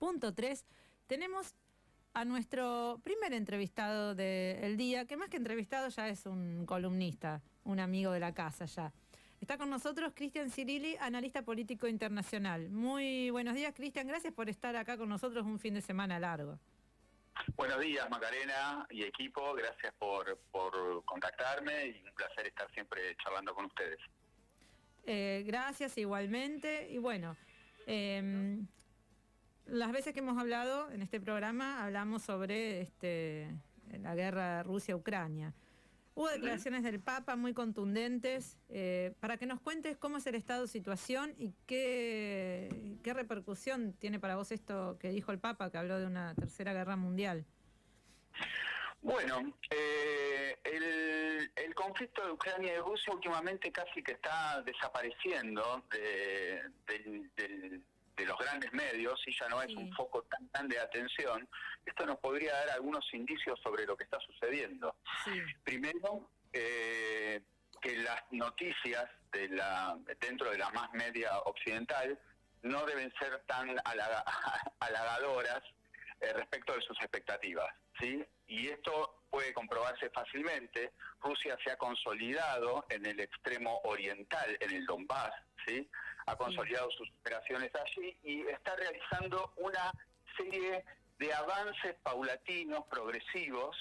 101.3 tenemos a nuestro primer entrevistado del día, que más que entrevistado ya es un columnista, un amigo de la casa ya. Está con nosotros Cristian Cirilli, analista político internacional. Muy buenos días, Cristian. Gracias por estar acá con nosotros un fin de semana largo. Buenos días, Macarena y equipo. Gracias por contactarme y un placer estar siempre charlando con ustedes. Gracias igualmente. Y bueno, las veces que hemos hablado en este programa hablamos sobre la guerra Rusia-Ucrania. Hubo declaraciones del Papa muy contundentes para que nos cuentes cómo es el estado de situación y qué repercusión tiene para vos esto que dijo el Papa, que habló de una tercera guerra mundial. Bueno, el conflicto de Ucrania y Rusia últimamente casi que está desapareciendo de los grandes medios y ya no es un foco tan grande de atención. Esto nos podría dar algunos indicios sobre lo que está sucediendo. Primero, que las noticias dentro de la más media occidental no deben ser tan halagadoras respecto de sus expectativas, ¿sí? Y esto puede comprobarse fácilmente. Rusia se ha consolidado en el extremo oriental, en el Donbass, ¿sí? Ha consolidado sus operaciones allí y está realizando una serie de avances paulatinos, progresivos,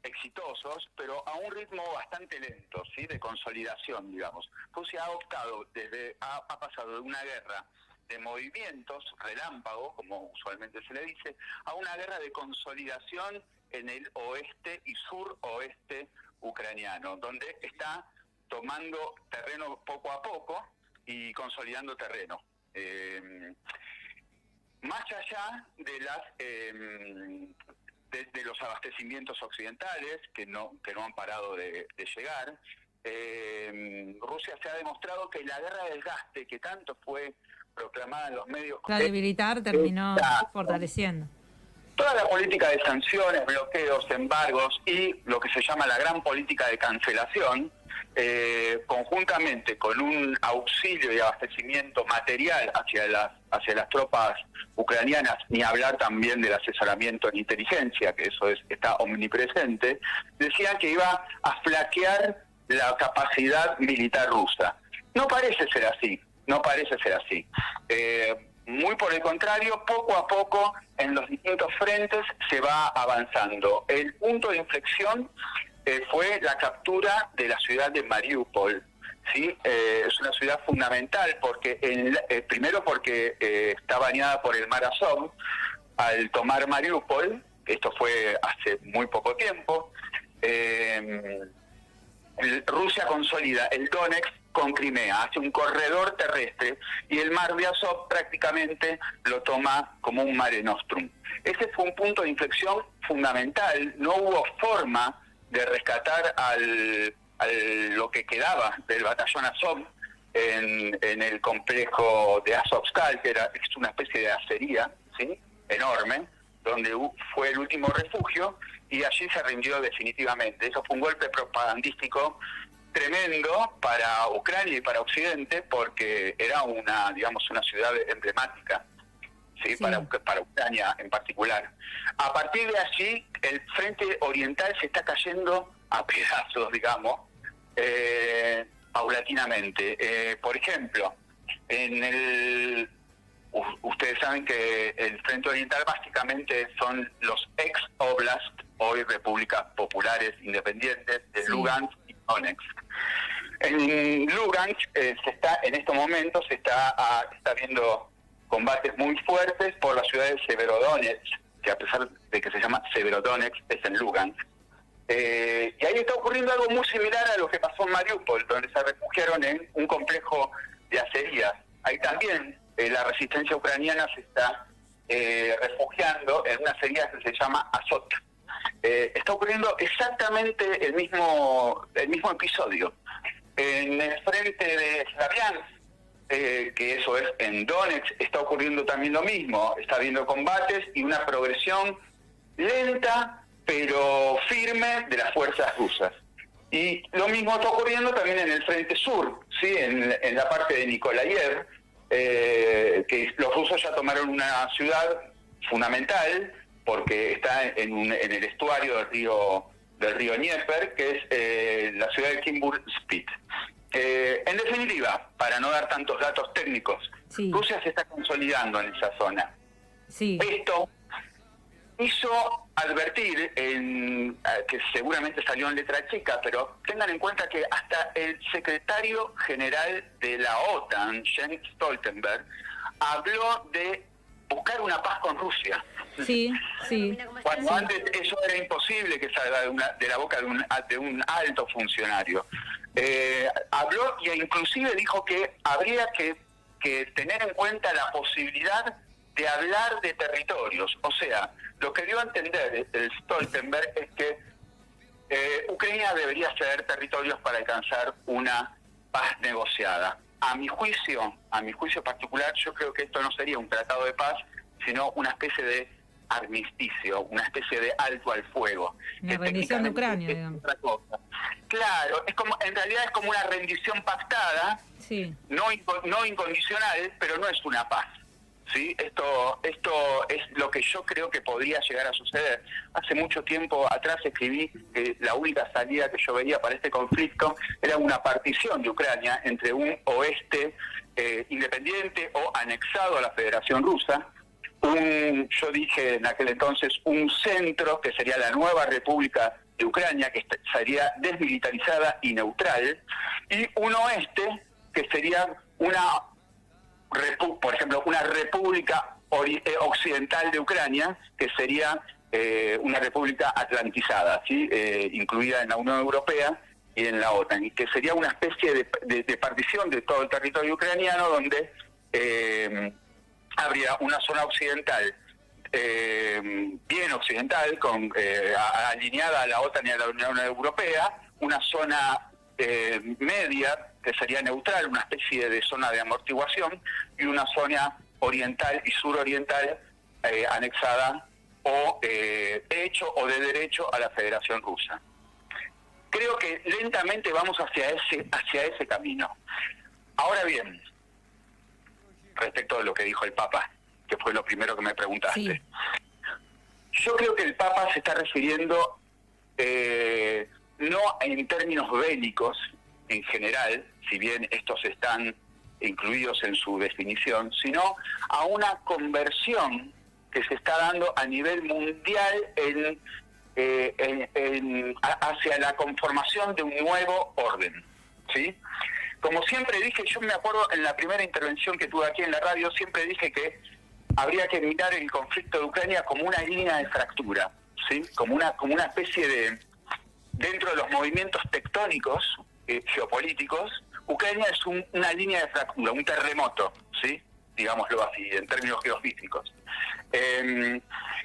exitosos, pero a un ritmo bastante lento, ¿sí? De consolidación, digamos. Rusia ha optado, ha pasado de una guerra de movimientos, relámpago, como usualmente se le dice, a una guerra de consolidación en el oeste y suroeste ucraniano, donde está tomando terreno poco a poco y consolidando terreno. Más allá de de los abastecimientos occidentales, que no han parado de llegar, Rusia se ha demostrado que la guerra del gasto, que tanto fue proclamada en los medios... Para debilitar terminó fortaleciendo. Toda la política de sanciones, bloqueos, embargos y lo que se llama la gran política de cancelación, conjuntamente con un auxilio y abastecimiento material hacia las tropas ucranianas, ni hablar también del asesoramiento en inteligencia, que eso está omnipresente, decían que iba a flaquear la capacidad militar rusa. No parece ser así. Muy por el contrario, poco a poco en los distintos frentes se va avanzando. El punto de inflexión fue la captura de la ciudad de Mariupol. ¿Sí? Es una ciudad fundamental porque primero porque está bañada por el mar Azov. Al tomar Mariupol, esto fue hace muy poco tiempo, Rusia consolida el Donetsk con Crimea, hace un corredor terrestre y el mar de Azov prácticamente lo toma como un mare nostrum. Ese fue un punto de inflexión fundamental. No hubo forma de rescatar lo que quedaba del batallón Azov en el complejo de Azovstal, que es una especie de acería, ¿sí? Enorme, donde fue el último refugio, y allí se rindió definitivamente. Eso fue un golpe propagandístico tremendo para Ucrania y para Occidente, porque era una ciudad emblemática, ¿sí? Para Ucrania en particular. A partir de allí, el frente oriental se está cayendo a pedazos, digamos, paulatinamente. Por ejemplo, ustedes saben que el frente oriental básicamente son los ex-oblast, hoy repúblicas populares independientes, de Lugansk y Donetsk. En Lugansk en estos momentos se está viendo combates muy fuertes por la ciudad de Severodonetsk, que a pesar de que se llama Severodonetsk, es en Lugansk. Y ahí está ocurriendo algo muy similar a lo que pasó en Mariupol, donde se refugiaron en un complejo de acerías. Ahí también la resistencia ucraniana se está refugiando en una acería que se llama Azot. Está ocurriendo exactamente el mismo episodio. En el frente de Slaviansk, que eso es en Donetsk, está ocurriendo también lo mismo. Está habiendo combates y una progresión lenta pero firme de las fuerzas rusas. Y lo mismo está ocurriendo también en el frente sur, ¿sí? En la parte de Nikolaev, que los rusos ya tomaron una ciudad fundamental porque está en el estuario del río Dnieper, que es la ciudad de Kimburg-Spit. En definitiva, para no dar tantos datos técnicos, Rusia se está consolidando en esa zona. Esto hizo advertir, que seguramente salió en letra chica, pero tengan en cuenta que hasta el secretario general de la OTAN, Jens Stoltenberg, habló de buscar una paz con Rusia. Cuando antes eso era imposible que salga de la boca de un alto funcionario. Habló e inclusive dijo que habría que tener en cuenta la posibilidad de hablar de territorios. O sea, lo que dio a entender el Stoltenberg es que Ucrania debería ceder territorios para alcanzar una paz negociada. A mi juicio particular, yo creo que esto no sería un tratado de paz, sino una especie de armisticio, una especie de alto al fuego. Una rendición de Ucrania, digamos. Otra cosa. Claro, en realidad es como una rendición pactada, no incondicional, pero no es una paz. ¿Sí? Esto es lo que yo creo que podría llegar a suceder. Hace mucho tiempo atrás escribí que la única salida que yo veía para este conflicto era una partición de Ucrania entre un oeste independiente o anexado a la Federación Rusa, yo dije en aquel entonces un centro que sería la nueva República de Ucrania, que sería desmilitarizada y neutral, y un oeste que sería por ejemplo, una república occidental de Ucrania, que sería una república atlantizada, ¿sí? Incluida en la Unión Europea y en la OTAN, y que sería una especie de partición de todo el territorio ucraniano, donde habría una zona occidental, bien occidental, alineada a la OTAN y a la Unión Europea, una zona media, que sería neutral, una especie de zona de amortiguación, y una zona oriental y suroriental anexada o de hecho o de derecho a la Federación Rusa. Creo que lentamente vamos hacia ese camino. Ahora bien, respecto a lo que dijo el Papa, que fue lo primero que me preguntaste, yo creo que el Papa se está refiriendo no en términos bélicos en general, si bien estos están incluidos en su definición, sino a una conversión que se está dando a nivel mundial hacia la conformación de un nuevo orden, ¿sí? Como siempre dije, yo me acuerdo en la primera intervención que tuve aquí en la radio, siempre dije que habría que mirar el conflicto de Ucrania como una línea de fractura, ¿sí? Como una especie de, dentro de los movimientos tectónicos geopolíticos, Ucrania es una línea de fractura, un terremoto, ¿sí? Digámoslo así, en términos geofísicos.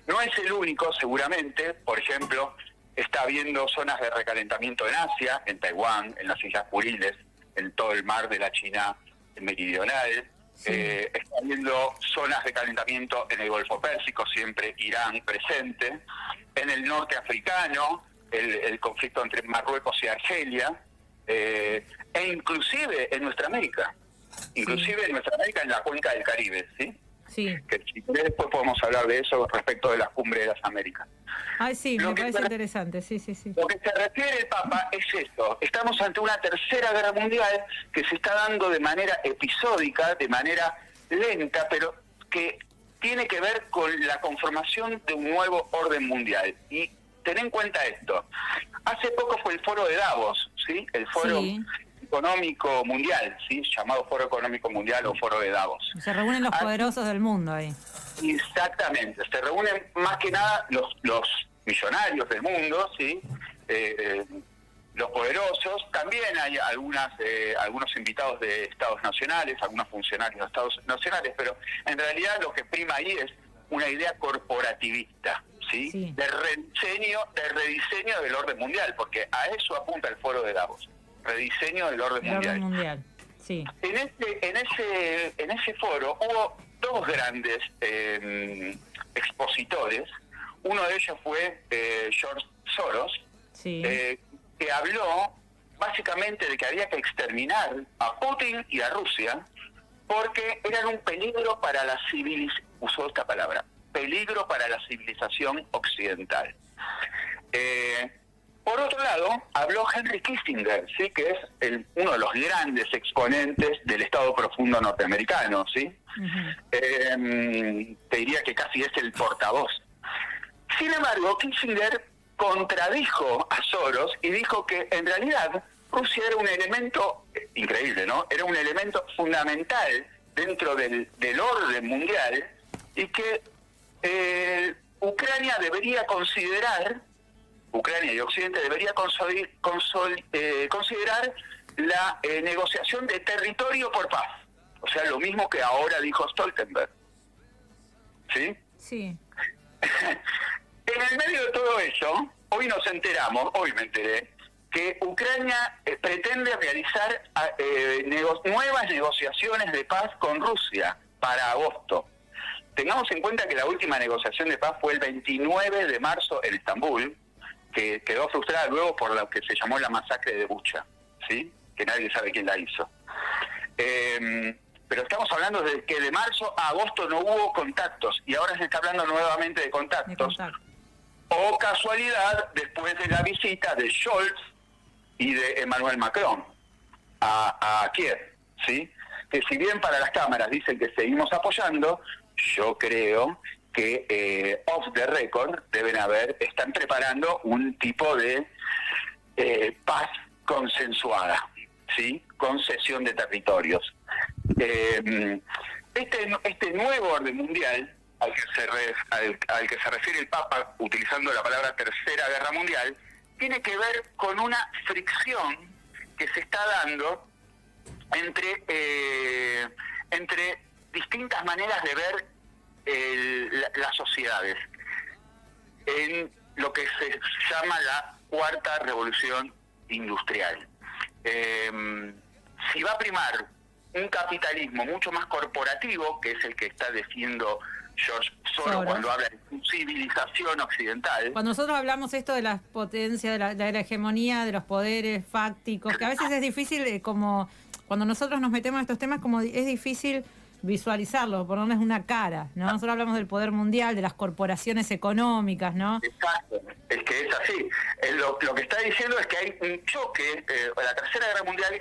No es el único, seguramente. Por ejemplo, está habiendo zonas de recalentamiento en Asia, en Taiwán, en las Islas Kuriles, en todo el mar de la China meridional. Está habiendo zonas de calentamiento en el Golfo Pérsico, siempre Irán presente. En el norte africano, el conflicto entre Marruecos y Argelia. E inclusive en nuestra América, en la cuenca del Caribe, ¿sí? Que después podemos hablar de eso respecto de la cumbre de las Américas. Me parece interesante, Lo que se refiere el Papa es esto: estamos ante una tercera guerra mundial que se está dando de manera episódica, de manera lenta, pero que tiene que ver con la conformación de un nuevo orden mundial. Y ten en cuenta esto: hace poco fue el foro de Davos, ¿sí? El foro económico mundial, ¿sí? Llamado Foro Económico Mundial o Foro de Davos. Se reúnen los poderosos del mundo ahí. Exactamente, se reúnen más que nada los millonarios del mundo, ¿sí? Los poderosos. También hay algunos invitados de estados nacionales, algunos funcionarios de estados nacionales, pero en realidad lo que prima ahí es una idea corporativista, ¿sí? De rediseño del orden mundial, porque a eso apunta el foro de Davos, rediseño del orden mundial. En ese foro hubo dos grandes expositores. Uno de ellos fue George Soros, que habló básicamente de que había que exterminar a Putin y a Rusia porque eran un peligro para la civilización, usó esta palabra, peligro para la civilización occidental. Por otro lado, habló Henry Kissinger, ¿sí? Que es uno de los grandes exponentes del Estado profundo norteamericano, ¿sí? Te diría que casi es el portavoz. Sin embargo, Kissinger contradijo a Soros y dijo que en realidad Rusia era un elemento, increíble, ¿no? Era un elemento fundamental dentro del orden mundial y que Ucrania y Occidente debería considerar la negociación de territorio por paz. O sea, lo mismo que ahora dijo Stoltenberg. ¿Sí? Sí. En el medio de todo eso, hoy me enteré, que Ucrania pretende realizar nuevas negociaciones de paz con Rusia para agosto. Tengamos en cuenta que la última negociación de paz fue el 29 de marzo en Estambul, que quedó frustrada luego por lo que se llamó la masacre de Bucha, ¿sí? Que nadie sabe quién la hizo. Pero estamos hablando de que de marzo a agosto no hubo contactos, y ahora se está hablando nuevamente de contactos. O casualidad, después de la visita de Scholz y de Emmanuel Macron a Kiev, ¿sí? Que si bien para las cámaras dicen que seguimos apoyando, yo creo que off the record están preparando un tipo de paz consensuada, ¿sí? Concesión de territorios. Este nuevo orden mundial al que se refiere el Papa utilizando la palabra Tercera Guerra Mundial, tiene que ver con una fricción que se está dando entre distintas maneras de ver las sociedades en lo que se llama la Cuarta Revolución Industrial. Si va a primar un capitalismo mucho más corporativo, que es el que está definiendo George Soros cuando habla de civilización occidental. Cuando nosotros hablamos esto de las potencias, de la hegemonía, de los poderes fácticos, que a veces es difícil, como cuando nosotros nos metemos en estos temas, como es difícil visualizarlo, ponerles una cara, ¿no? Nosotros hablamos del poder mundial, de las corporaciones económicas, ¿no? Exacto, es que es así. Lo que está diciendo es que hay un choque. La Tercera Guerra Mundial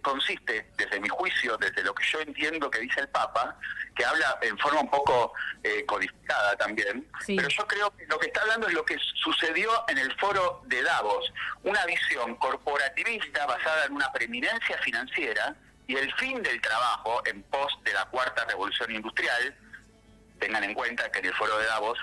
consiste, desde mi juicio, desde lo que yo entiendo que dice el Papa, que habla en forma un poco codificada también, sí. Pero yo creo que lo que está hablando es lo que sucedió en el foro de Davos, una visión corporativista basada en una preeminencia financiera y el fin del trabajo en pos de la Cuarta Revolución Industrial. Tengan en cuenta que en el foro de Davos,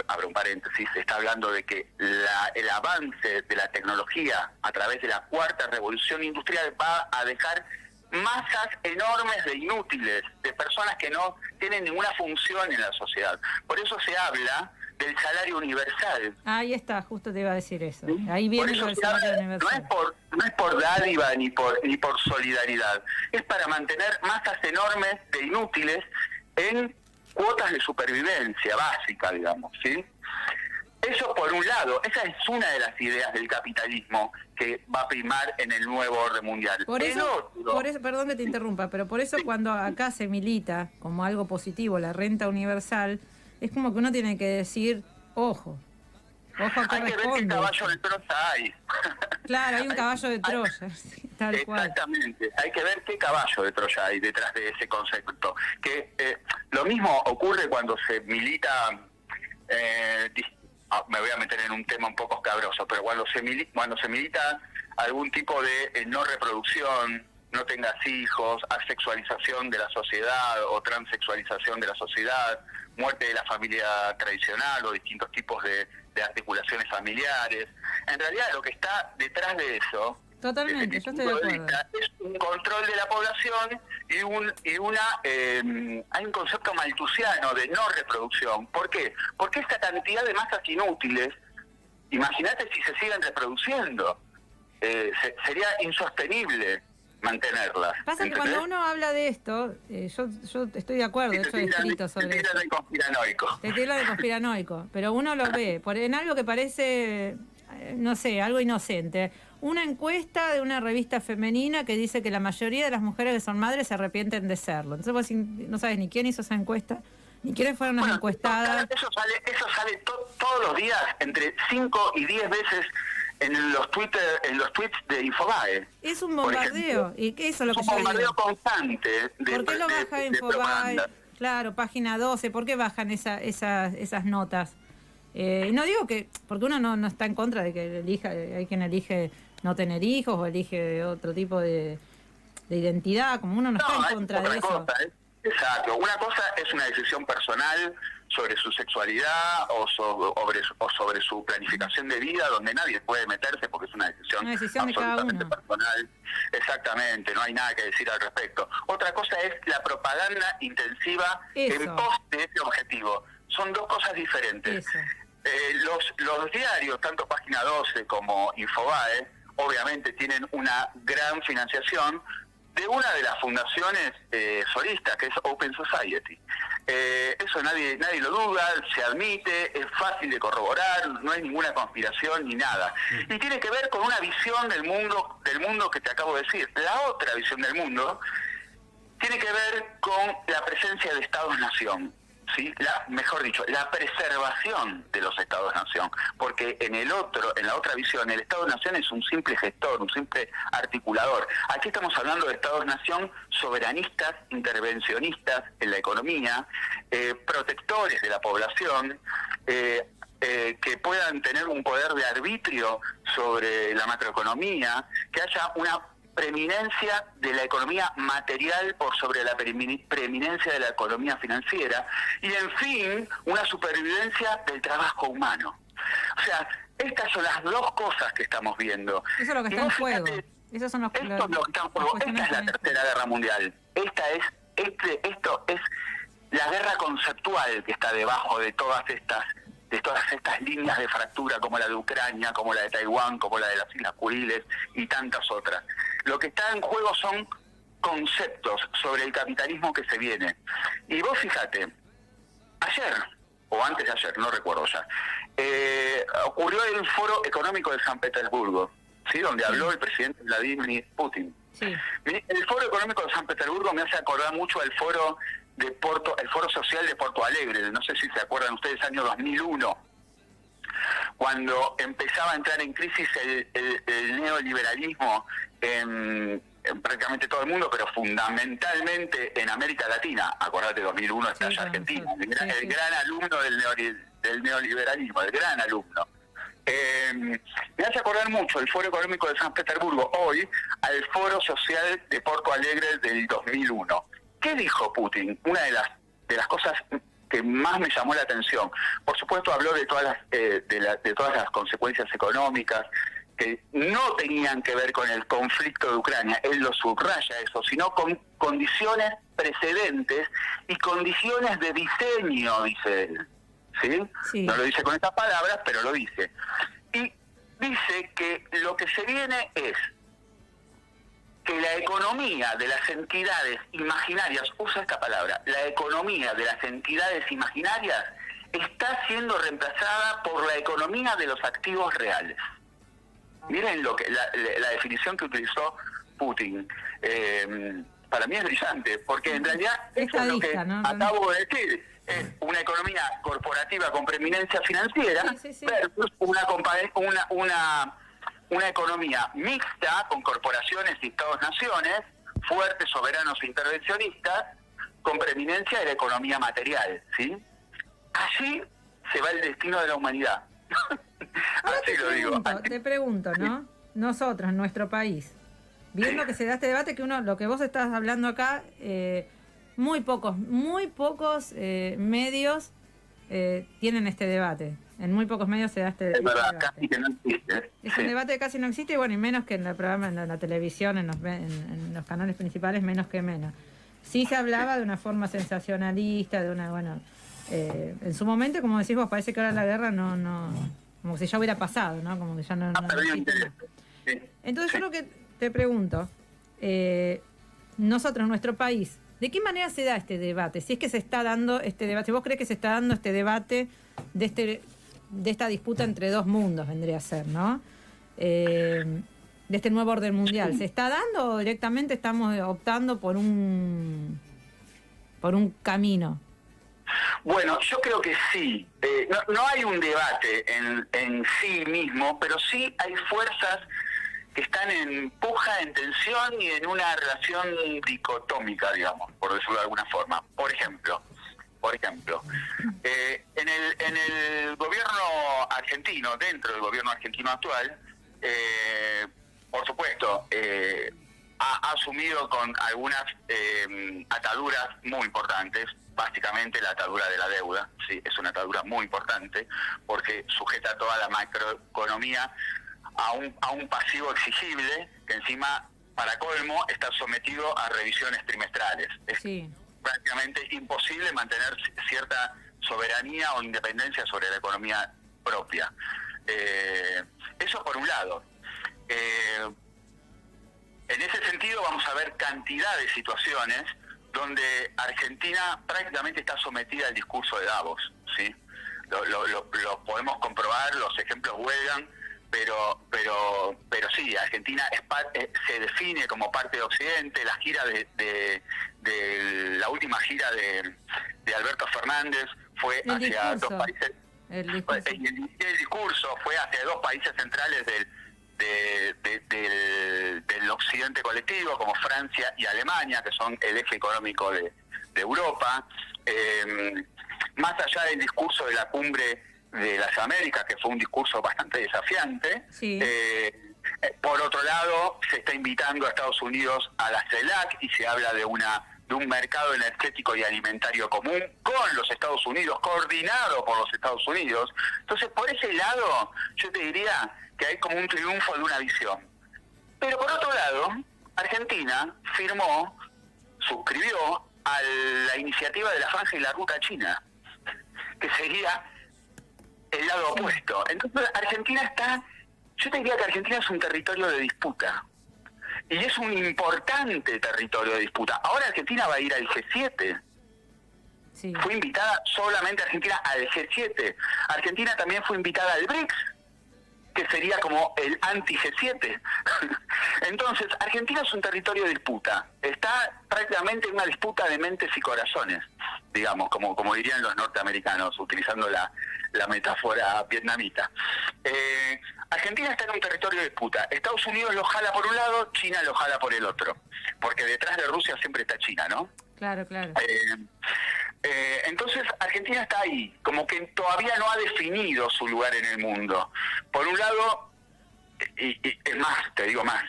abro un paréntesis, se está hablando de que el avance de la tecnología a través de la Cuarta Revolución Industrial va a dejar masas enormes de inútiles, de personas que no tienen ninguna función en la sociedad. Por eso se habla del salario universal. Ahí está, justo te iba a decir eso. ¿Sí? Ahí viene el salario universal. No es por dádiva ni por solidaridad. Es para mantener masas enormes de inútiles en cuotas de supervivencia básica, digamos, ¿sí? Eso por un lado, esa es una de las ideas del capitalismo que va a primar en el nuevo orden mundial. Por eso, perdón que te interrumpa, pero por eso cuando acá se milita como algo positivo la renta universal, es como que uno tiene que decir, ojo a qué hay que ver qué caballo de Troya hay. Claro, hay un caballo de Troya, tal cual. Exactamente, hay que ver qué caballo de Troya hay detrás de ese concepto. Que lo mismo ocurre cuando se milita, me voy a meter en un tema un poco escabroso, pero cuando se milita algún tipo de no reproducción, no tengas hijos, asexualización de la sociedad o transexualización de la sociedad, muerte de la familia tradicional o distintos tipos de articulaciones familiares. En realidad lo que está detrás de eso, totalmente, yo estoy de acuerdo, es un control de la población hay un concepto malthusiano de no reproducción. ¿Por qué? Porque esta cantidad de masas inútiles, imagínate si se siguen reproduciendo, sería insostenible mantenerlas. Pasa que cuando uno habla de esto, yo estoy de acuerdo, de hecho he escrito sobre eso. Te tildan de conspiranoico, pero uno lo ve en algo que parece, no sé, algo inocente. Una encuesta de una revista femenina que dice que la mayoría de las mujeres que son madres se arrepienten de serlo. Entonces vos no sabes ni quién hizo esa encuesta, ¿Y quiénes fueron las encuestadas? Eso sale todos los días, entre 5 y 10 veces en los tweets de Infobae. Es un bombardeo. ¿Y qué es lo que es un bombardeo constante. ¿Por qué lo baja Infobae? Claro, página 12. ¿Por qué bajan esas notas? No digo que, porque uno no está en contra de que hay quien elige no tener hijos o elige otro tipo de identidad, como uno no está en contra de eso. Exacto. Una cosa es una decisión personal sobre su sexualidad o sobre su planificación de vida, donde nadie puede meterse porque es una decisión absolutamente personal. Exactamente, no hay nada que decir al respecto. Otra cosa es la propaganda intensiva en pos de ese objetivo. Son dos cosas diferentes. Los diarios, tanto Página 12 como Infobae, obviamente tienen una gran financiación de una de las fundaciones solistas, que es Open Society. Eso nadie lo duda, se admite, es fácil de corroborar, no hay ninguna conspiración ni nada. Y tiene que ver con una visión del mundo que te acabo de decir. La otra visión del mundo tiene que ver con la presencia de Estados-nación. ¿Sí? Mejor dicho, la preservación de los Estados-nación, porque en la otra visión, el Estado-nación es un simple gestor, un simple articulador. Aquí estamos hablando de Estados-nación soberanistas, intervencionistas en la economía, protectores de la población, que puedan tener un poder de arbitrio sobre la macroeconomía, que haya una preeminencia de la economía material por sobre la preeminencia de la economía financiera y, en fin, una supervivencia del trabajo humano. O sea, estas son las dos cosas que estamos viendo. Eso es lo que está en juego. Esos son esto es lo que está en juego. Esta es la Tercera Guerra Mundial. Esto es la guerra conceptual que está debajo de todas estas líneas de fractura, como la de Ucrania, como la de Taiwán, como la de las Islas Kuriles y tantas otras. Lo que está en juego son conceptos sobre el capitalismo que se viene. Y vos fíjate, ayer, o antes de ayer, no recuerdo ya, ocurrió el Foro Económico de San Petersburgo, ¿sí? Donde habló el presidente Vladimir Putin. Sí. El Foro Económico de San Petersburgo me hace acordar mucho al foro social de Porto Alegre, no sé si se acuerdan ustedes, año 2001, cuando empezaba a entrar en crisis el neoliberalismo en prácticamente todo el mundo, pero fundamentalmente en América Latina. Acordate, 2001 está allá Argentina, el gran alumno del neoliberalismo, el gran alumno. Me hace acordar mucho el Foro Económico de San Petersburgo hoy al Foro Social de Porto Alegre del 2001. ¿Qué dijo Putin? Una de las cosas que más me llamó la atención. Por supuesto, habló de todas las consecuencias económicas que no tenían que ver con el conflicto de Ucrania. Él lo subraya eso, sino con condiciones precedentes y condiciones de diseño, dice él. ¿Sí? Sí. No lo dice con estas palabras, pero lo dice. Y dice que lo que se viene es que la economía de las entidades imaginarias, usa esta palabra, la economía de las entidades imaginarias está siendo reemplazada por la economía de los activos reales. Miren la definición que utilizó Putin. Para mí es brillante, porque en realidad eso es lo que acabo de decir. Es una economía corporativa con preeminencia financiera versus una economía mixta con corporaciones y Estados-naciones, fuertes, soberanos e intervencionistas, con preeminencia de la economía material, ¿sí? Allí se va el destino de la humanidad. Así lo digo. Te pregunto, ¿no? Nosotros, nuestro país, viendo que se da este debate, que lo que vos estás hablando acá, muy pocos medios tienen este debate. En muy pocos medios se da este debate. Es verdad, casi que no existe. Es un debate que casi no existe, y bueno, y menos que en el programa, en la televisión, en los canales principales, menos que menos. Sí se hablaba de una forma sensacionalista, en su momento, como decís vos, parece que ahora la guerra no como si ya hubiera pasado, ¿no? Como que ya no existe. Sí. Entonces yo lo que te pregunto, nosotros, nuestro país, ¿de qué manera se da este debate? Si es que se está dando este debate, si vos crees que se está dando este debate de esta disputa entre dos mundos, vendría a ser, ¿no? De este nuevo orden mundial. ¿Se está dando o directamente estamos optando por un camino? Bueno, yo creo que sí. No hay un debate en sí mismo, pero sí hay fuerzas que están en puja, en tensión y en una relación dicotómica, digamos, por decirlo de alguna forma. Por ejemplo, en el gobierno argentino, dentro del gobierno argentino actual, por supuesto, ha asumido con algunas ataduras muy importantes. Básicamente la atadura de la deuda, sí, es una atadura muy importante porque sujeta toda la macroeconomía a un pasivo exigible que encima, para colmo, está sometido a revisiones trimestrales. Es prácticamente imposible mantener cierta soberanía o independencia sobre la economía propia. Eso por un lado. En ese sentido vamos a ver cantidad de situaciones donde Argentina prácticamente está sometida al discurso de Davos, ¿sí? Lo podemos comprobar, los ejemplos huelgan, pero sí, Argentina se define como parte de Occidente. La gira la última gira de Alberto Fernández fue hacia dos países. El discurso fue hacia dos países centrales del occidente colectivo, como Francia y Alemania, que son el eje económico de Europa. Más allá del discurso de la cumbre de las Américas, que fue un discurso bastante desafiante, sí. Por otro lado, se está invitando a Estados Unidos a la CELAC y se habla de un mercado energético y alimentario común con los Estados Unidos, coordinado por los Estados Unidos. Entonces, por ese lado, yo te diría que hay como un triunfo de una visión. Pero por otro lado, Argentina suscribió a la iniciativa de la Franja y la Ruta China, que sería el lado opuesto. Entonces, yo te diría que Argentina es un territorio de disputa. Y es un importante territorio de disputa. Ahora Argentina va a ir al G7. Sí. Fue invitada solamente Argentina al G7. Argentina también fue invitada al BRICS, que sería como el anti-G7. Entonces, Argentina es un territorio de disputa. Está prácticamente en una disputa de mentes y corazones, digamos, como dirían los norteamericanos, utilizando la metáfora vietnamita. Argentina está en un territorio de disputa. Estados Unidos lo jala por un lado, China lo jala por el otro. Porque detrás de Rusia siempre está China, ¿no? Claro, claro. Entonces Argentina está ahí, como que todavía no ha definido su lugar en el mundo. Por un lado, y es más, te digo más,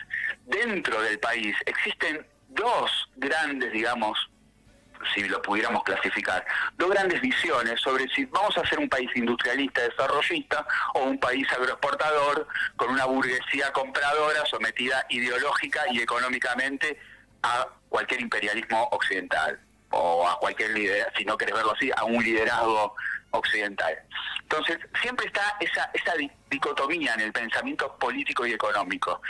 dentro del país existen dos grandes, digamos, si lo pudiéramos clasificar, dos grandes visiones sobre si vamos a ser un país industrialista, desarrollista, o un país agroexportador con una burguesía compradora sometida ideológica y económicamente a cualquier imperialismo occidental, o a cualquier liderazgo, si no querés verlo así, a un liderazgo occidental. Entonces, siempre está esa dicotomía en el pensamiento político y económico.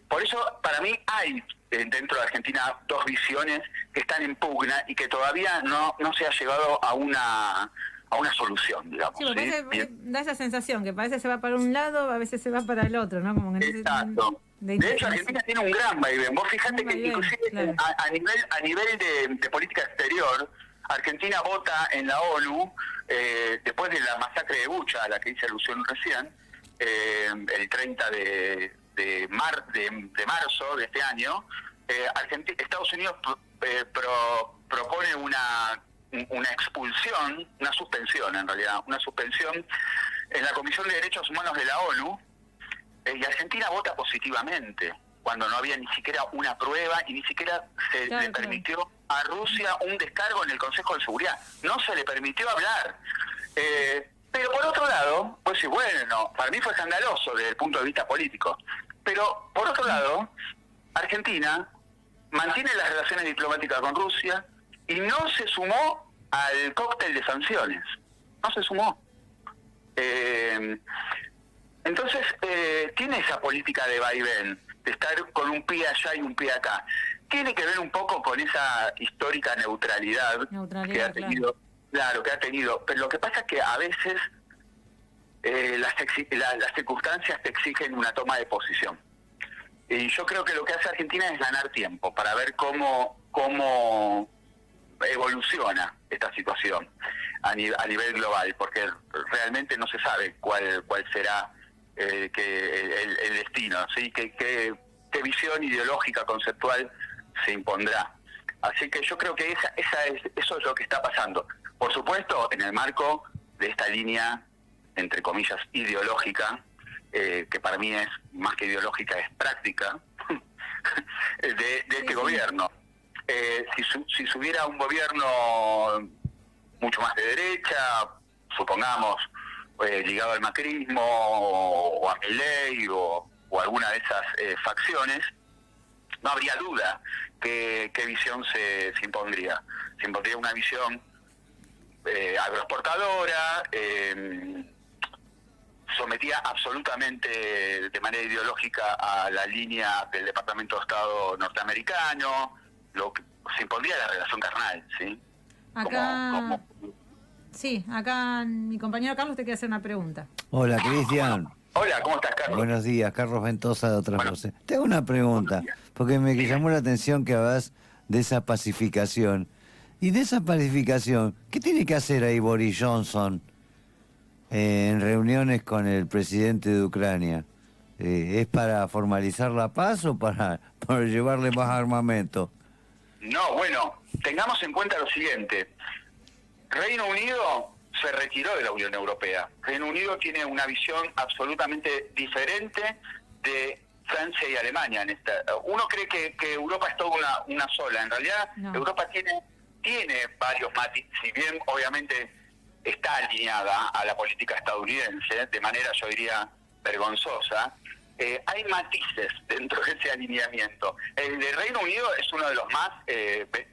Por eso, para mí, hay dentro de Argentina dos visiones que están en pugna y que todavía no se ha llegado a una solución, digamos. Sí, ¿sí? Da esa sensación que parece que se va para un lado, a veces se va para el otro, ¿no? Como que exacto. De hecho, Argentina tiene un gran vaivén. Vos fijate que inclusive claro. a nivel de política exterior, Argentina vota en la ONU, después de la masacre de Bucha, a la que hice alusión recién, el 30 de marzo de este año, Estados Unidos propone una expulsión, una suspensión en realidad, una suspensión en la Comisión de Derechos Humanos de la ONU, y Argentina vota positivamente, cuando no había ni siquiera una prueba y ni siquiera se le permitió a Rusia un descargo en el Consejo de Seguridad. No se le permitió hablar. Pero por otro lado, pues sí, bueno, para mí fue escandaloso desde el punto de vista político. Pero por otro lado, Argentina mantiene las relaciones diplomáticas con Rusia y no se sumó al cóctel de sanciones. No se sumó. Entonces, tiene esa política de vaivén, de estar con un pie allá y un pie acá. Tiene que ver un poco con esa histórica neutralidad que ha tenido. Claro, que ha tenido. Pero lo que pasa es que a veces las circunstancias te exigen una toma de posición. Y yo creo que lo que hace Argentina es ganar tiempo para ver cómo evoluciona esta situación a nivel global, porque realmente no se sabe cuál será el destino, ¿sí? ¿Qué visión ideológica, conceptual se impondrá? Así que yo creo que eso es lo que está pasando. Por supuesto, en el marco de esta línea, entre comillas, ideológica, que para mí es más que ideológica, es práctica, de este gobierno. Si hubiera un gobierno mucho más de derecha, supongamos, ligado al macrismo o a Milei o alguna de esas facciones, no habría duda qué visión se impondría. Se impondría una visión agroexportadora, sometida absolutamente de manera ideológica a la línea del Departamento de Estado norteamericano, se impondría la relación carnal, ¿sí? Acá, sí, acá mi compañero Carlos te quiere hacer una pregunta. Hola, Cristian. Hola, ¿cómo estás, Carlos? Buenos días, Carlos Ventosa de Otras Voces. Te hago una pregunta, porque me llamó la atención que hablas de esa pacificación. Y de esa pacificación, ¿qué tiene que hacer ahí Boris Johnson en reuniones con el presidente de Ucrania? ¿Es para formalizar la paz o para llevarle más armamento? No, bueno, tengamos en cuenta lo siguiente. Reino Unido se retiró de la Unión Europea. Reino Unido tiene una visión absolutamente diferente de Francia y Alemania. Uno cree que Europa es toda una sola. En realidad, no. Europa tiene varios matices, si bien obviamente está alineada a la política estadounidense, de manera, yo diría, vergonzosa. Hay matices dentro de ese alineamiento. El de Reino Unido es uno de los más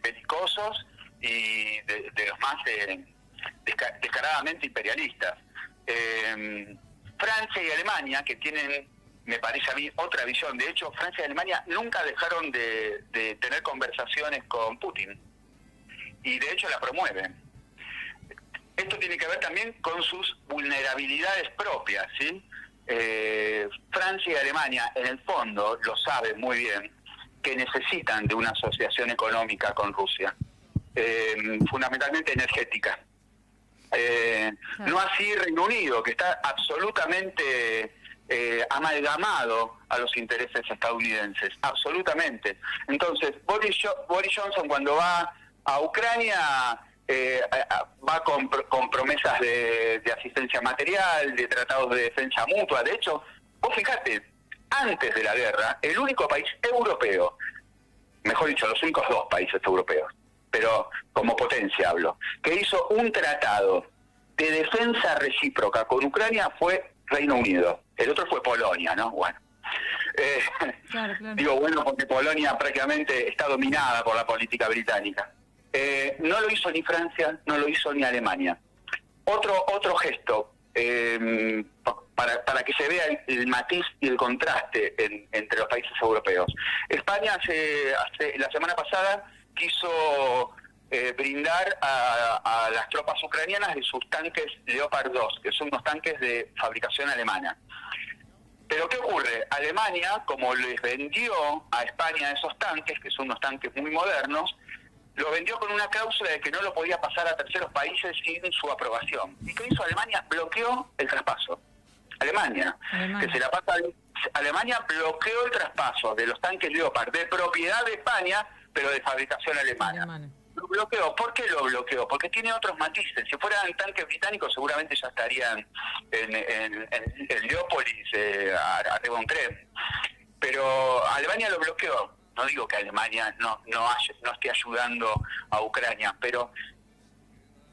belicosos y de los más descaradamente imperialistas. Francia y Alemania, que tienen, me parece a mí, otra visión. De hecho, Francia y Alemania nunca dejaron de tener conversaciones con Putin. Y de hecho la promueven. Esto tiene que ver también con sus vulnerabilidades propias, ¿sí? Francia y Alemania, en el fondo, lo saben muy bien, que necesitan de una asociación económica con Rusia, fundamentalmente energética. No así Reino Unido, que está absolutamente amalgamado a los intereses estadounidenses, absolutamente. Entonces, Boris Johnson, cuando va a Ucrania, va con promesas de asistencia material, de tratados de defensa mutua. De hecho, vos fijate, antes de la guerra, el único país europeo, mejor dicho, los únicos dos países europeos, pero como potencia hablo, que hizo un tratado de defensa recíproca con Ucrania fue Reino Unido. El otro fue Polonia, ¿no? Bueno. Claro. Digo, bueno, porque Polonia prácticamente está dominada por la política británica. No lo hizo ni Francia, no lo hizo ni Alemania. Otro gesto, para que se vea el matiz y el contraste entre los países europeos. España la semana pasada quiso brindar a las tropas ucranianas de sus tanques Leopard 2, que son unos tanques de fabricación alemana. Pero ¿qué ocurre? Alemania, como les vendió a España esos tanques, que son unos tanques muy modernos, lo vendió con una cláusula de que no lo podía pasar a terceros países sin su aprobación. ¿Y qué hizo Alemania? Bloqueó el traspaso. Alemania. Que se la pasa. Alemania bloqueó el traspaso de los tanques Leopard de propiedad de España, pero de fabricación alemana. Lo bloqueó. ¿Por qué lo bloqueó? Porque tiene otros matices. Si fueran tanques británicos, seguramente ya estarían en Leópolis, arriba un tren. Pero Alemania lo bloqueó. No digo que Alemania no esté ayudando a Ucrania, pero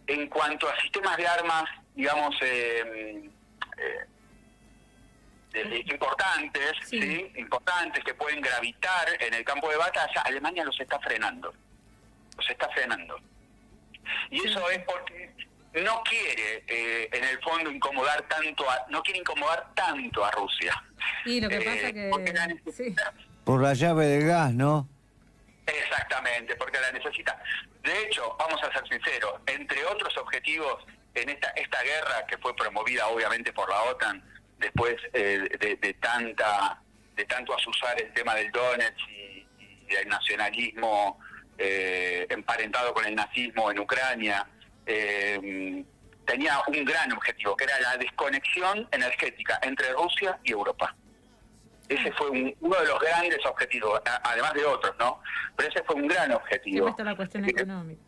en cuanto a sistemas de armas, digamos, importantes, ¿sí? Importantes que pueden gravitar en el campo de batalla, Alemania los está frenando. Y eso es porque no quiere, en el fondo, incomodar tanto a Rusia. Y lo que pasa que... Por la llave del gas, ¿no? Exactamente, porque la necesita. De hecho, vamos a ser sinceros, entre otros objetivos en esta guerra que fue promovida obviamente por la OTAN después de tanto azuzar el tema del Donetsk y del nacionalismo emparentado con el nazismo en Ucrania, tenía un gran objetivo, que era la desconexión energética entre Rusia y Europa. Ese fue uno de los grandes objetivos, además de otros, ¿no? Pero ese fue un gran objetivo. Siempre está la cuestión económica.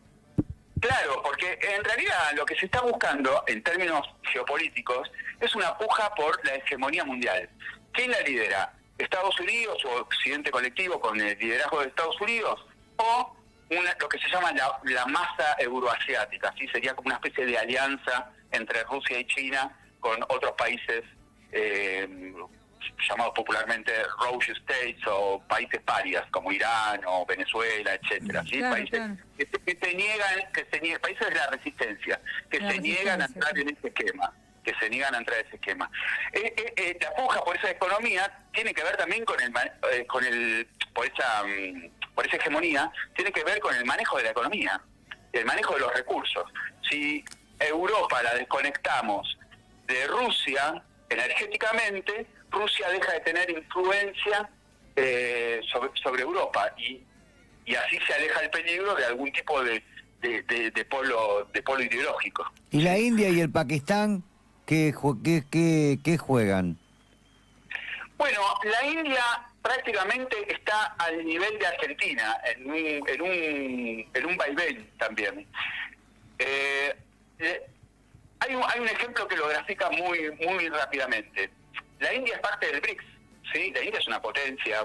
Claro, porque en realidad lo que se está buscando en términos geopolíticos es una puja por la hegemonía mundial. ¿Quién la lidera? ¿Estados Unidos o Occidente colectivo con el liderazgo de Estados Unidos? ¿O lo que se llama la masa euroasiática? ¿Sí? Sería como una especie de alianza entre Rusia y China con otros países llamados popularmente Rogue States o países parias como Irán o Venezuela, etcétera, ¿sí? Claro, Países claro. que se niegan, países de la resistencia, que se niegan a entrar en ese esquema, la puja por esa economía tiene que ver también por esa hegemonía, tiene que ver con el manejo de la economía, el manejo de los recursos. Si Europa la desconectamos de Rusia energéticamente, Rusia deja de tener influencia sobre Europa y así se aleja el peligro de algún tipo de polo ideológico. ¿Y la India y el Pakistán qué juegan? Bueno, la India prácticamente está al nivel de Argentina, en un vaivén también. Hay un ejemplo que lo grafica muy rápidamente. La India es parte del BRICS, ¿sí? La India es una potencia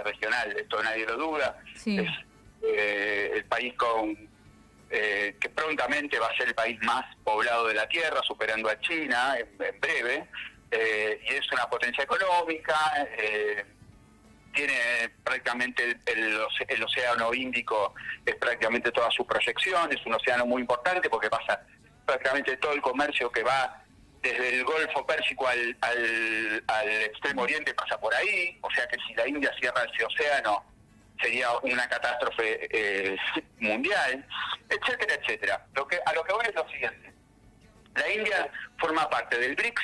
regional, esto nadie lo duda. Sí. Es el país que prontamente va a ser el país más poblado de la Tierra, superando a China en breve, y es una potencia económica, tiene prácticamente el océano Índico, es prácticamente toda su proyección, es un océano muy importante porque pasa prácticamente todo el comercio que va desde el Golfo Pérsico al extremo oriente pasa por ahí, o sea que si la India cierra ese océano sería una catástrofe mundial, etcétera, etcétera. A lo que voy es lo siguiente. La India forma parte del BRICS,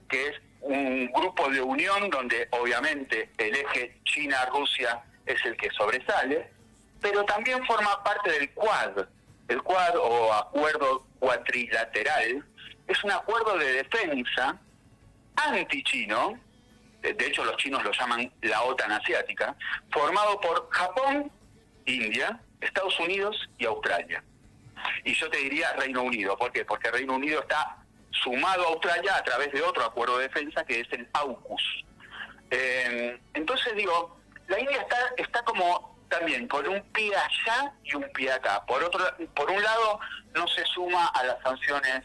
que es un grupo de unión donde obviamente el eje China-Rusia es el que sobresale, pero también forma parte del Quad. El Quad, o Acuerdo Cuatrilateral, es un acuerdo de defensa anti-chino, de hecho los chinos lo llaman la OTAN asiática, formado por Japón, India, Estados Unidos y Australia. Y yo te diría Reino Unido. ¿Por qué? Porque Reino Unido está sumado a Australia a través de otro acuerdo de defensa que es el AUKUS. Entonces digo, la India está como también con un pie allá y un pie acá. Por un lado, no se suma a las sanciones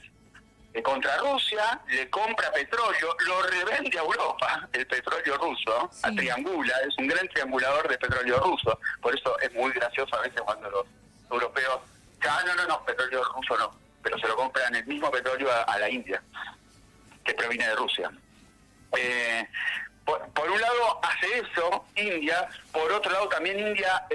contra Rusia, le compra petróleo, lo revende a Europa, el petróleo ruso, sí. Triangula, es un gran triangulador de petróleo ruso. Por eso es muy gracioso a veces cuando los europeos no, petróleo ruso no, pero se lo compran el mismo petróleo a la India, que proviene de Rusia. Por un lado hace eso India, por otro lado también India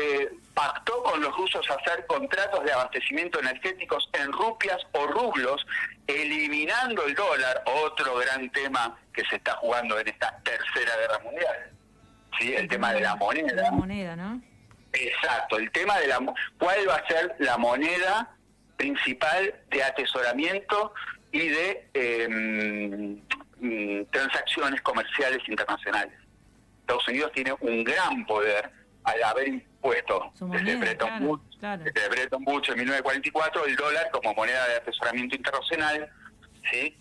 pactó con los rusos hacer contratos de abastecimiento energéticos en rupias o rublos, eliminando el dólar, otro gran tema que se está jugando en esta tercera guerra mundial. ¿Sí? El tema de la moneda. La moneda, ¿no? Exacto, el tema de cuál va a ser la moneda principal de atesoramiento y de transacciones comerciales internacionales. Estados Unidos tiene un gran poder al haber impuesto desde Bretton Woods en 1944 el dólar como moneda de atesoramiento internacional, ¿sí?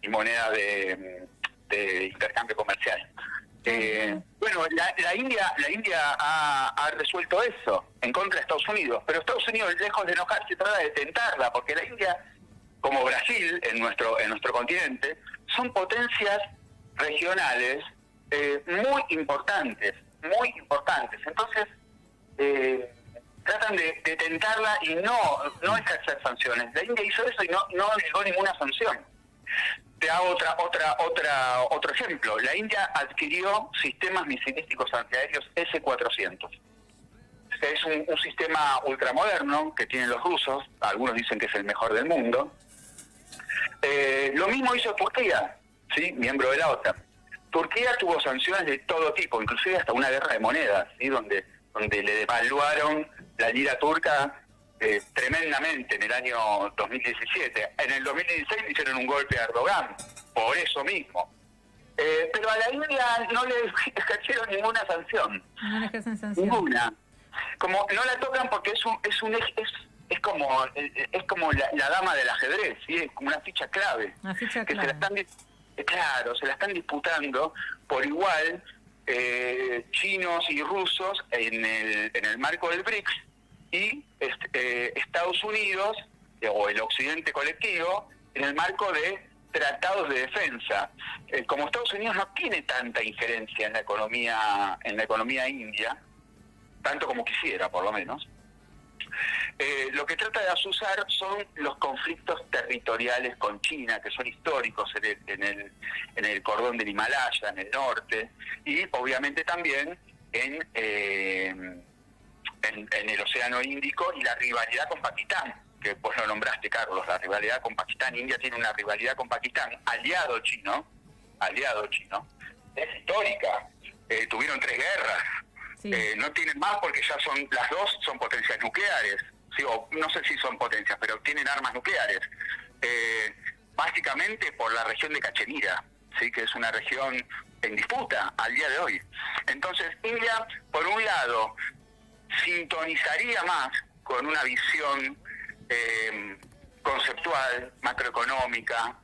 Y moneda de intercambio comercial. Bueno, la India ha resuelto eso en contra de Estados Unidos, pero Estados Unidos, lejos de enojarse, trata de tentarla, porque la India, como Brasil en nuestro continente, son potencias regionales muy importantes. Entonces tratan de tentarla y no ejercer sanciones. La India hizo eso y no llegó ninguna sanción. Te hago otro ejemplo. La India adquirió sistemas misilísticos antiaéreos S-400. Es un sistema ultramoderno que tienen los rusos, algunos dicen que es el mejor del mundo. Lo mismo hizo Turquía, ¿sí? Miembro de la OTAN. Turquía tuvo sanciones de todo tipo, inclusive hasta una guerra de monedas, ¿sí? Donde donde le devaluaron la lira turca tremendamente en el año 2017. En el 2016 le hicieron un golpe a Erdogan, por eso mismo. Pero a la India no le ejercieron ninguna sanción. No le ejercen sanción. Ninguna. Como no la tocan porque es como la dama del ajedrez, ¿sí? Es como una ficha clave. Una ficha que clave. se la están disputando por igual chinos y rusos en el marco del BRICS y Estados Unidos o el occidente colectivo en el marco de tratados de defensa. Como Estados Unidos no tiene tanta injerencia en la economía india, tanto como quisiera por lo menos, lo que trata de azuzar son los conflictos territoriales con China, que son históricos en el cordón del Himalaya, en el norte, y obviamente también en el Océano Índico, y la rivalidad con Pakistán, que vos lo nombraste, Carlos, la rivalidad con Pakistán. India tiene una rivalidad con Pakistán, aliado chino, es histórica. Tuvieron 3 guerras. Sí. No tienen más porque ya las dos son potencias nucleares, ¿sí? O no sé si son potencias, pero tienen armas nucleares. Básicamente por la región de Cachemira, ¿sí? Que es una región en disputa al día de hoy. Entonces, India, por un lado, sintonizaría más con una visión conceptual, macroeconómica,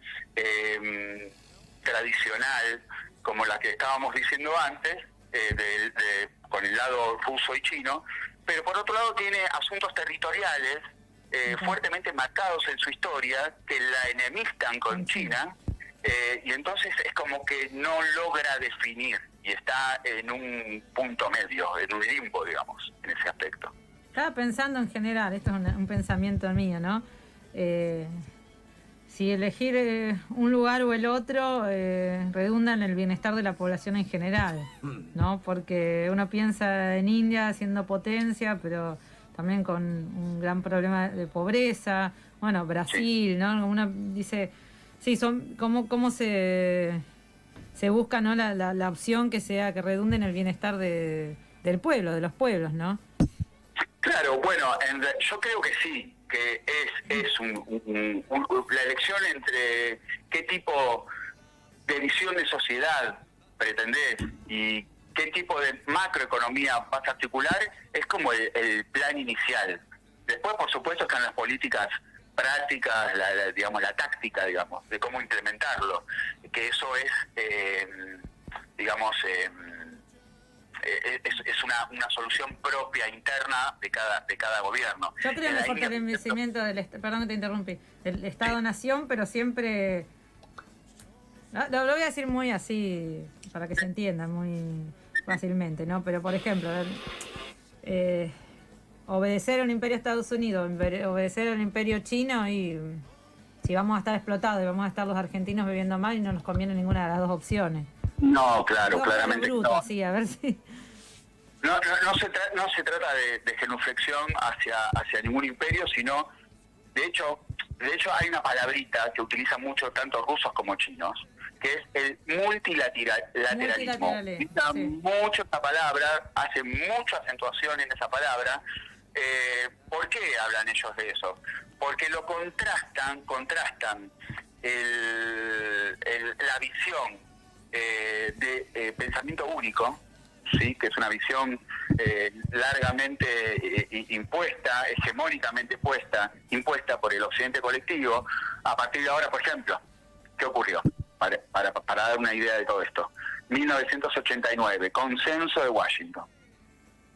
tradicional, como la que estábamos diciendo antes, con el lado ruso y chino, pero por otro lado tiene asuntos territoriales fuertemente marcados en su historia que la enemistan con China, y entonces es como que no logra definir y está en un punto medio, en un limbo, digamos, en ese aspecto. Estaba pensando en general, esto es un pensamiento mío, ¿no? Si elegir un lugar o el otro redunda en el bienestar de la población en general, ¿no? Porque uno piensa en India siendo potencia, pero también con un gran problema de pobreza. Bueno, Brasil, sí. ¿No? Uno dice, sí, cómo se busca, ¿no? la opción que redunde en el bienestar del pueblo, de los pueblos, ¿no? Claro, bueno, yo creo que sí, que es la elección entre qué tipo de visión de sociedad pretendés y qué tipo de macroeconomía vas a articular, es como el plan inicial. Después, por supuesto, están las políticas prácticas, la táctica, digamos, de cómo implementarlo, que eso es, es una solución propia interna de cada gobierno. Yo creo en el fortalecimiento perdón que te interrumpí, del Estado-Nación, pero siempre, lo voy a decir muy así para que se entienda muy fácilmente, ¿no? Pero por ejemplo, obedecer a un imperio Estados Unidos, obedecer al imperio chino, y si vamos a estar explotados y vamos a estar los argentinos viviendo mal, y no nos conviene ninguna de las dos opciones. No, claro, claramente bruto, no. Sí, a ver si... No se trata de genuflexión hacia ningún imperio, sino, de hecho hay una palabrita que utilizan mucho tanto rusos como chinos, que es el multilateralismo. Utiliza mucho esta palabra, hace mucha acentuación en esa palabra. ¿Por qué hablan ellos de eso? Porque lo contrastan la visión de pensamiento único, sí, que es una visión largamente impuesta, hegemónicamente impuesta por el occidente colectivo. A partir de ahora, por ejemplo, ¿qué ocurrió? Para dar una idea de todo esto. 1989, Consenso de Washington.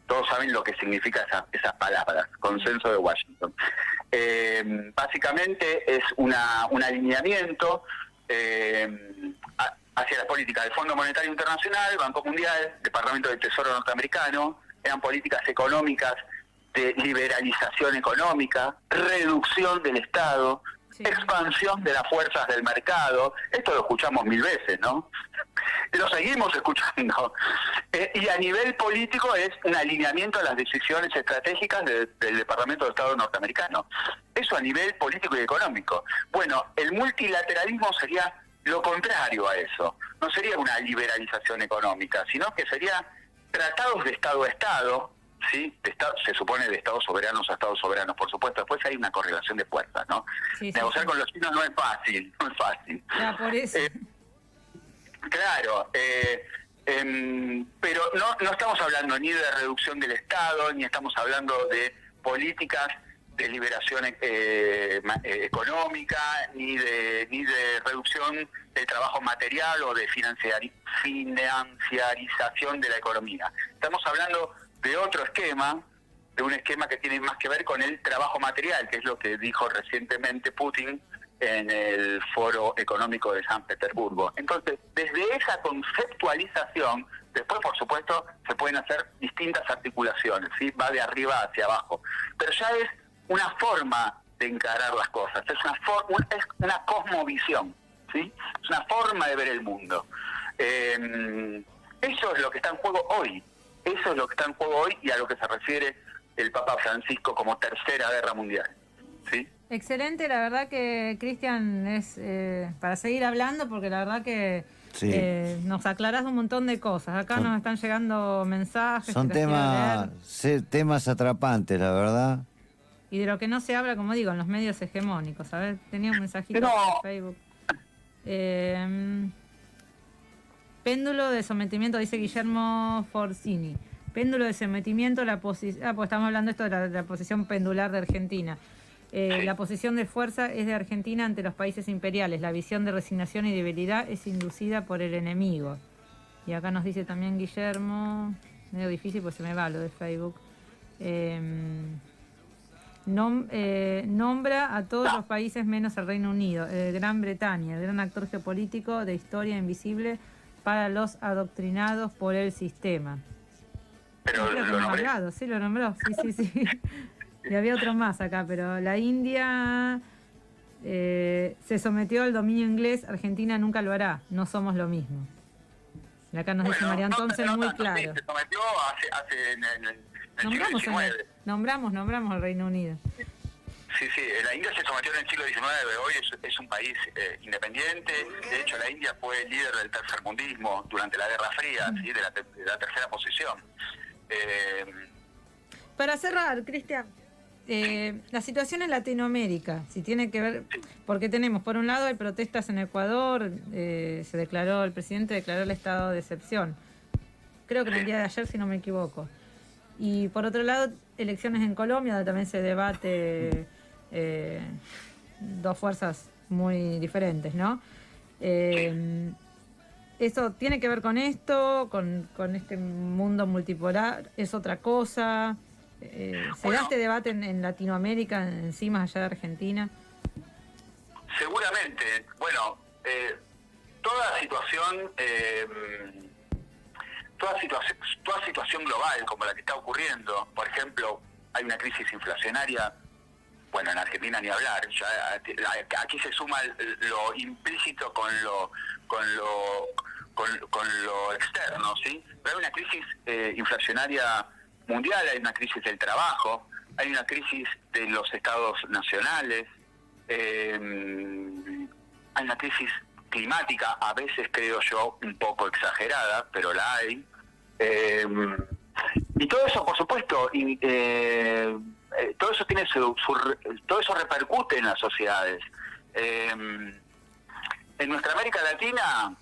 Todos saben lo que significa esas palabras, Consenso de Washington. Básicamente es un alineamiento hacia la política del Fondo Monetario Internacional, Banco Mundial, Departamento del Tesoro norteamericano. Eran políticas económicas de liberalización económica, reducción del Estado, expansión de las fuerzas del mercado. Esto lo escuchamos 1000 veces, ¿no? Lo seguimos escuchando. Y a nivel político es un alineamiento a las decisiones estratégicas del Departamento de Estado norteamericano. Eso a nivel político y económico. Bueno, el multilateralismo sería lo contrario a eso. No sería una liberalización económica, sino que sería tratados de Estado a Estado, ¿sí? Se supone de estados soberanos a estados soberanos, por supuesto. Después hay una correlación de fuerzas, ¿no? Negociar con los chinos no es fácil, no es fácil. Ya, por eso. Claro, pero no estamos hablando ni de reducción del Estado, ni estamos hablando de políticas de liberación económica, ni de reducción del trabajo material o de financiarización de la economía. Estamos hablando de otro esquema, de un esquema que tiene más que ver con el trabajo material, que es lo que dijo recientemente Putin en el Foro Económico de San Petersburgo. Entonces, desde esa conceptualización, después, por supuesto, se pueden hacer distintas articulaciones, ¿sí? Va de arriba hacia abajo. Pero ya es una forma de encarar las cosas, es una cosmovisión, ¿sí? Es una forma de ver el mundo. Eso es lo que está en juego hoy. Eso es lo que está en juego hoy y a lo que se refiere el Papa Francisco como Tercera Guerra Mundial, ¿sí? Excelente, la verdad que, Cristian, es para seguir hablando, porque la verdad que nos aclarás un montón de cosas. Acá nos están llegando mensajes. Son temas atrapantes, la verdad. Y de lo que no se habla, como digo, en los medios hegemónicos. A ver, tenía un mensajito en Facebook. Péndulo de sometimiento, dice Guillermo Forcini. Péndulo de sometimiento, pues estamos hablando esto de la posición pendular de Argentina. La posición de fuerza es de Argentina ante los países imperiales. La visión de resignación y debilidad es inducida por el enemigo. Y acá nos dice también Guillermo, medio difícil pues se me va lo de Facebook. Nombra a todos los países menos al Reino Unido, Gran Bretaña, el gran actor geopolítico de historia invisible para los adoctrinados por el sistema. Pero lo nombró, sí. Y había otro más acá, pero la India se sometió al dominio inglés, Argentina nunca lo hará, no somos lo mismo. Y acá nos dice María Thompson muy claro. Se sometió hace en el siglo XIX. Nombramos al Reino Unido. Sí, la India se sometió en el siglo XIX, hoy es un país independiente. De hecho, la India fue el líder del tercermundismo durante la Guerra Fría, ¿sí? de la tercera posición. Para cerrar, Cristian, la situación en Latinoamérica, si tiene que ver, porque tenemos, por un lado, hay protestas en Ecuador, el presidente declaró el estado de excepción, creo que en el día de ayer, si no me equivoco. Y por otro lado, elecciones en Colombia, donde también se debate dos fuerzas muy diferentes, ¿no? ¿Eso tiene que ver con esto, con este mundo multipolar? ¿Es otra cosa? ¿Se da este debate en Latinoamérica, encima allá de Argentina? Seguramente. Bueno, toda situación global como la que está ocurriendo, por ejemplo, hay una crisis inflacionaria, bueno, en Argentina ni hablar, aquí se suma lo implícito con lo externo, ¿sí? Pero hay una crisis inflacionaria mundial, hay una crisis del trabajo, hay una crisis de los estados nacionales, hay una crisis climática, a veces creo yo un poco exagerada, pero la hay. Y todo eso, por supuesto, todo eso tiene todo eso repercute en las sociedades. En nuestra América Latina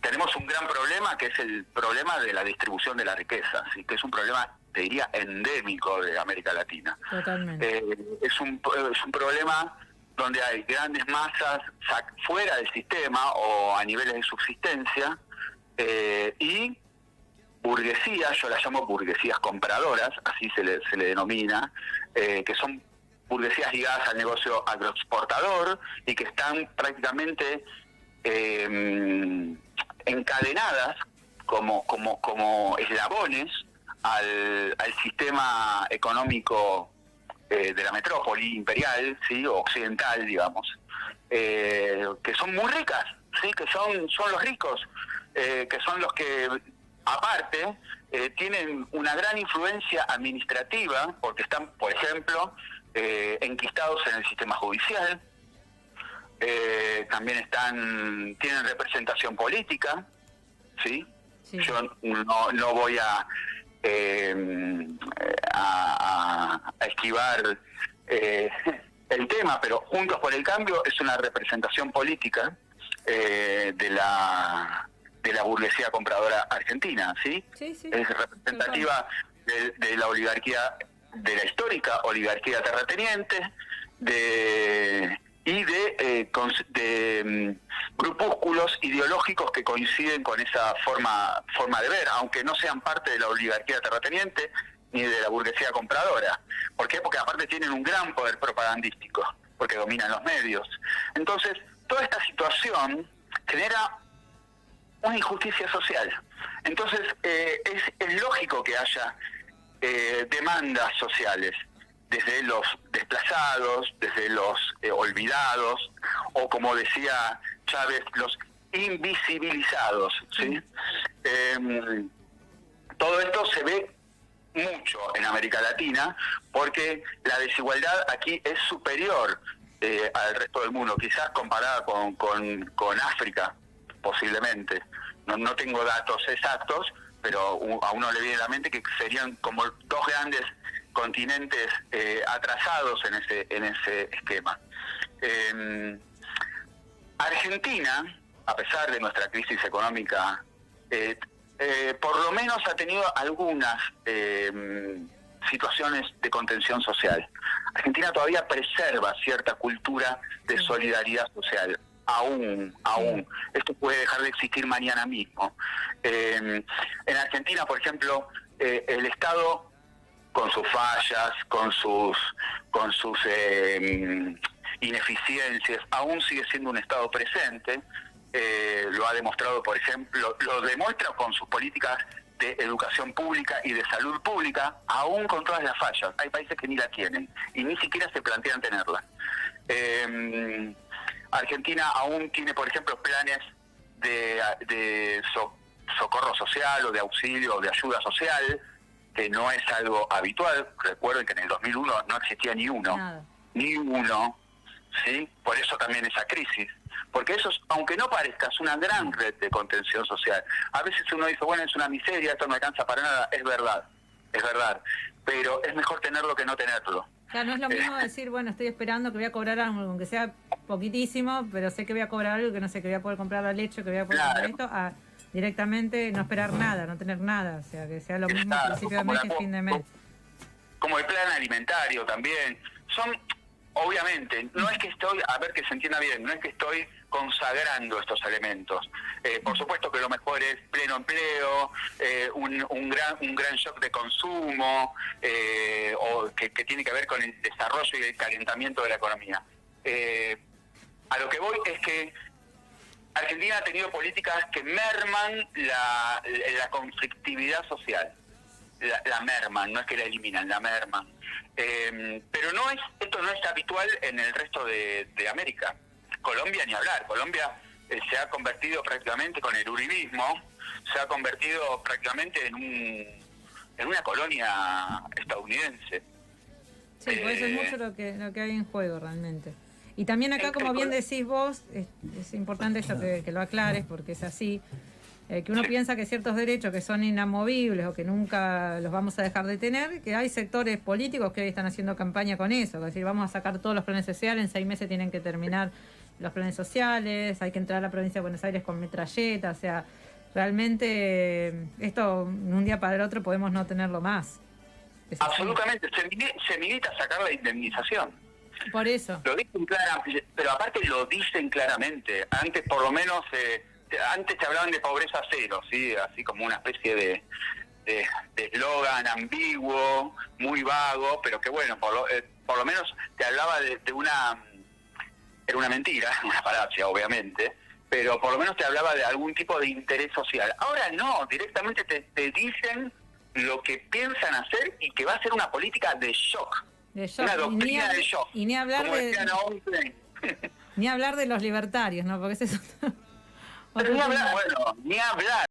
tenemos un gran problema, que es el problema de la distribución de la riqueza, ¿sí? Que es un problema, te diría, endémico de América Latina. Totalmente. Es un problema donde hay grandes masas fuera del sistema o a niveles de subsistencia, y burguesías, yo las llamo burguesías compradoras, así se le denomina, que son burguesías ligadas al negocio agroexportador y que están prácticamente encadenadas como eslabones al sistema económico de la metrópoli imperial, ¿sí? O occidental, digamos, que son muy ricas, ¿sí? Que son los ricos, que son los que, aparte, tienen una gran influencia administrativa, porque están, por ejemplo, enquistados en el sistema judicial, también tienen representación política, ¿sí? Yo no voy a esquivar el tema, pero Juntos por el Cambio es una representación política de la burguesía compradora argentina, ¿sí? Sí, sí. Es representativa de la oligarquía, de la histórica oligarquía terrateniente, y de grupúsculos ideológicos que coinciden con esa forma de ver, aunque no sean parte de la oligarquía terrateniente ni de la burguesía compradora. ¿Por qué? Porque aparte tienen un gran poder propagandístico, porque dominan los medios. Entonces, toda esta situación genera una injusticia social. Entonces, es lógico que haya demandas sociales, desde los desplazados, desde los olvidados, o como decía Chávez, los invisibilizados, ¿sí? Todo esto se ve mucho en América Latina, porque la desigualdad aquí es superior al resto del mundo, quizás comparada con África, posiblemente. No tengo datos exactos, pero a uno le viene a la mente que serían como dos grandes continentes atrasados en ese esquema. Argentina, a pesar de nuestra crisis económica, por lo menos ha tenido algunas situaciones de contención social. Argentina todavía preserva cierta cultura de solidaridad social. Aún. Esto puede dejar de existir mañana mismo. En Argentina, por ejemplo, el Estado, con sus fallas, con sus ineficiencias, aún sigue siendo un Estado presente. Lo ha demostrado, por ejemplo, lo demuestra con sus políticas de educación pública y de salud pública, aún con todas las fallas. Hay países que ni la tienen y ni siquiera se plantean tenerla. Argentina aún tiene, por ejemplo, planes de socorro social o de auxilio o de ayuda social, que no es algo habitual. Recuerden que en el 2001 no existía ni uno. Nada. Ni uno, ¿sí? Por eso también esa crisis. Porque eso, aunque no parezca, es una gran red de contención social. A veces uno dice, bueno, es una miseria, esto no alcanza para nada. Es verdad, pero es mejor tenerlo que no tenerlo. Claro, no es lo mismo decir, bueno, estoy esperando que voy a cobrar algo, aunque sea poquitísimo, pero sé que voy a cobrar algo, que no sé, que voy a poder comprar la leche, que voy a poder comprar esto, a directamente no esperar nada, no tener nada, o sea, que sea lo mismo al principio de mes que fin de mes. Como el plan alimentario también. Son, obviamente, no es que estoy, a ver que se entienda bien, no es que estoy consagrando estos elementos. Por supuesto que lo mejor es pleno empleo, un gran shock de consumo, o que tiene que ver con el desarrollo y el calentamiento de la economía. A lo que voy es que Argentina ha tenido políticas que merman la conflictividad social. La merman, no es que la eliminan, la merman. Pero esto no es habitual en el resto de América. Colombia ni hablar. Colombia se ha convertido prácticamente con el uribismo, se ha convertido prácticamente en una colonia estadounidense. Sí, pues eso es mucho lo que hay en juego realmente. Y también acá, como bien decís vos, es importante esto que lo aclares, porque es así, que uno piensa que ciertos derechos que son inamovibles o que nunca los vamos a dejar de tener, que hay sectores políticos que hoy están haciendo campaña con eso, es decir, vamos a sacar todos los planes sociales, en 6 meses tienen que terminar los planes sociales, hay que entrar a la provincia de Buenos Aires con metralleta, o sea, realmente esto de un día para el otro podemos no tenerlo más. Absolutamente, se milita sacar la indemnización. Por eso. Lo dicen claramente, pero aparte lo dicen claramente. Antes, por lo menos, antes te hablaban de pobreza cero, ¿sí? Así como una especie de eslogan ambiguo, muy vago, pero que bueno, por lo menos te hablaba de una... Era una mentira, una falacia, obviamente, pero por lo menos te hablaba de algún tipo de interés social. Ahora no, directamente te dicen lo que piensan hacer y que va a ser una política de shock. Una doctrina de shock. Y ni hablar ni hablar de los libertarios, ¿no? Porque ese es otro ni hablar, bueno, ni hablar.